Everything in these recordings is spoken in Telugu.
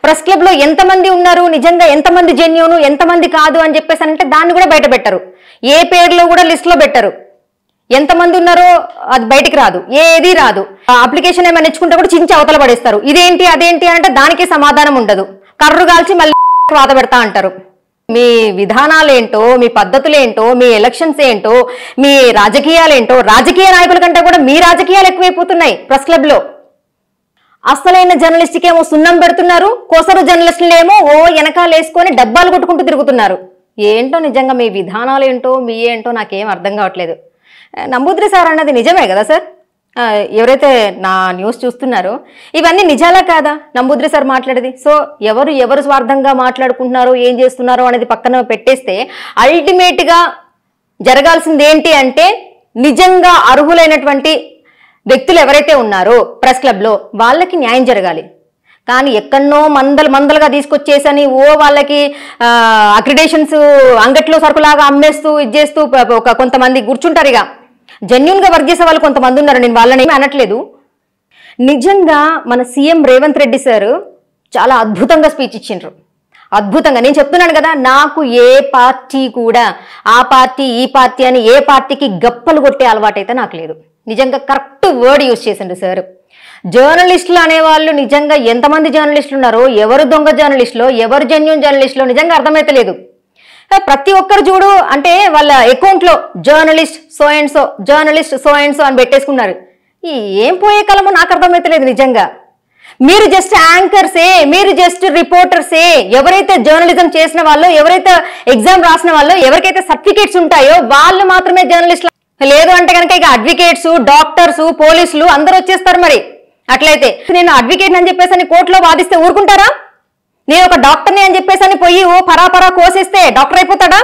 ప్రెస్ క్లబ్ లో ఎంతమంది ఉన్నారు, నిజంగా ఎంతమంది జెన్యూన్, ఎంతమంది కాదు అని చెప్పేసి అంటే దాన్ని కూడా బయట పెట్టరు. ఏ పేరులో కూడా లిస్ట్ లో పెట్టరు. ఎంతమంది ఉన్నారో అది బయటికి రాదు, ఏది రాదు. అప్లికేషన్ ఏమైనా ఇచ్చుకుంటే కూడా చించి అవతల పడేస్తారు. ఇదేంటి అదేంటి అంటే దానికి సమాధానం ఉండదు. కర్రు కాల్చి మళ్ళీ వాత పెడతా అంటారు. మీ విధానాలేంటో, మీ పద్ధతులేంటో, మీ ఎలక్షన్స్ ఏంటో, మీ రాజకీయాలేంటో, రాజకీయ నాయకుల కంటే కూడా మీ రాజకీయాలు ఎక్కువైపోతున్నాయి ప్రెస్ క్లబ్ లో. అసలైన జర్నలిస్ట్కి ఏమో సున్నం పెడుతున్నారు, కోసరు జర్నలిస్టులేమో ఓ వెనకాల వేసుకొని డబ్బాలు కొట్టుకుంటూ తిరుగుతున్నారు. ఏంటో నిజంగా మీ విధానాలు ఏంటో, మీ ఏంటో నాకేం అర్థం కావట్లేదు. నంబూద్రి సార్ అన్నది నిజమే కదా సార్? ఎవరైతే నా న్యూస్ చూస్తున్నారో ఇవన్నీ నిజాలా కాదా నంబూద్రి సార్ మాట్లాడేది? సో ఎవరు స్వార్థంగా మాట్లాడుకుంటున్నారో, ఏం చేస్తున్నారో అనేది పక్కన పెట్టేస్తే అల్టిమేట్గా జరగాల్సింది ఏంటి అంటే నిజంగా అర్హులైనటువంటి వ్యక్తులు ఎవరైతే ఉన్నారో ప్రెస్ క్లబ్ లో వాళ్ళకి న్యాయం జరగాలి. కానీ ఎక్కడనో మందలుగా తీసుకొచ్చేసని వాళ్ళకి అక్రిడేషన్స్ అంగట్లో సరుకులాగా అమ్మేస్తూ ఇచ్చేస్తూ కొంతమంది కూర్చుంటారు. ఇక జెన్యూన్ గా వర్క్ చేసే వాళ్ళు కొంతమంది ఉన్నారు, నేను వాళ్ళని ఏమీ అనట్లేదు. నిజంగా మన సీఎం రేవంత్ రెడ్డి సార్ చాలా అద్భుతంగా స్పీచ్ ఇచ్చిండ్రు. అద్భుతంగా. నేను చెప్తున్నాను కదా, నాకు ఏ పార్టీ కూడా ఆ పార్టీ ఈ పార్టీ అని ఏ పార్టీకి గప్పలు కొట్టే అలవాటు అయితే నాకు లేదు. నిజంగా కరెక్ట్ వర్డ్ యూజ్ చేసిండ్రు సార్. జర్నలిస్టులు అనేవాళ్ళు నిజంగా ఎంతమంది జర్నలిస్టులు ఉన్నారో, ఎవరు దొంగ జర్నలిస్టులో, ఎవరు జెన్యూన్ జర్నలిస్టులో నిజంగా అర్థమైతే లేదు. ప్రతి ఒక్కరు చూడు అంటే వాళ్ళ అకౌంట్లో journalist so and so, journalist so and so అని పెట్టేసుకున్నారు. ఏం పోయే కాలమో నాకు అర్థమైతే లేదు నిజంగా. మీరు జస్ట్ యాంకర్సే, మీరు జస్ట్ రిపోర్టర్సే. ఎవరైతే జర్నలిజం చేసిన వాళ్ళు, ఎవరైతే ఎగ్జామ్ రాసిన వాళ్ళు, ఎవరికైతే సర్టిఫికేట్స్ ఉంటాయో వాళ్ళు మాత్రమే జర్నలిస్టులు. లేదు అంటే కనుక ఇక అడ్వకేట్స్, డాక్టర్స్, పోలీసులు అందరూ వచ్చేస్తారు. మరి అట్లయితే నేను అడ్వకేట్ అని చెప్పేసి కోర్టులో వాదిస్తే ఊరుకుంటారా? నేను ఒక డాక్టర్ని అని చెప్పేసి పోయి పరాపరా కోసేస్తే డాక్టర్ అయిపోతాడా?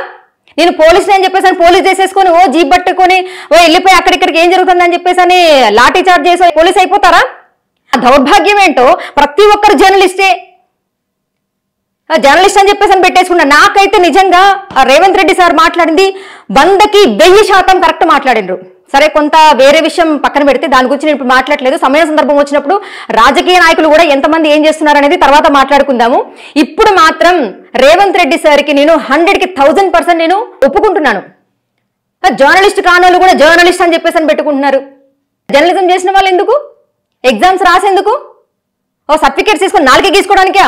నేను పోలీసుని అని చెప్పేసి పోలీస్ చేసేసుకొని జీప్ పట్టుకొని వెళ్ళిపోయి అక్కడిక్కడికి ఏం జరుగుతుందని చెప్పేసి లాఠీ చార్జ్ చేసి పోలీస్ అయిపోతారా? దౌర్భాగ్యం ఏంటో ప్రతి ఒక్కరు జర్నలిస్టే, జర్నలిస్ట్ అని చెప్పేసి పెట్టేసుకున్నా. నాకైతే నిజంగా రేవంత్ రెడ్డి సార్ మాట్లాడింది 100కి 1000% కరెక్ట్ మాట్లాడిండ్రు. సరే, కొంత వేరే విషయం పక్కన పెడితే దాని గురించి నేను ఇప్పుడు మాట్లాడలేదు. సమయ సందర్భం వచ్చినప్పుడు రాజకీయ నాయకులు కూడా ఎంతమంది ఏం చేస్తున్నారు అనేది తర్వాత మాట్లాడుకుందాము. ఇప్పుడు మాత్రం రేవంత్ రెడ్డి సార్కి నేను 100కి 1000% నేను ఒప్పుకుంటున్నాను. జర్నలిస్ట్ కానోళ్ళు కూడా జర్నలిస్ట్ అని చెప్పేసి పెట్టుకుంటున్నారు. జర్నలిజం చేసిన వాళ్ళు ఎందుకు? ఎగ్జామ్స్ రాసేందుకు? సర్టిఫికేట్స్ తీసుకొని నాలుగే గీసుకోవడానికా?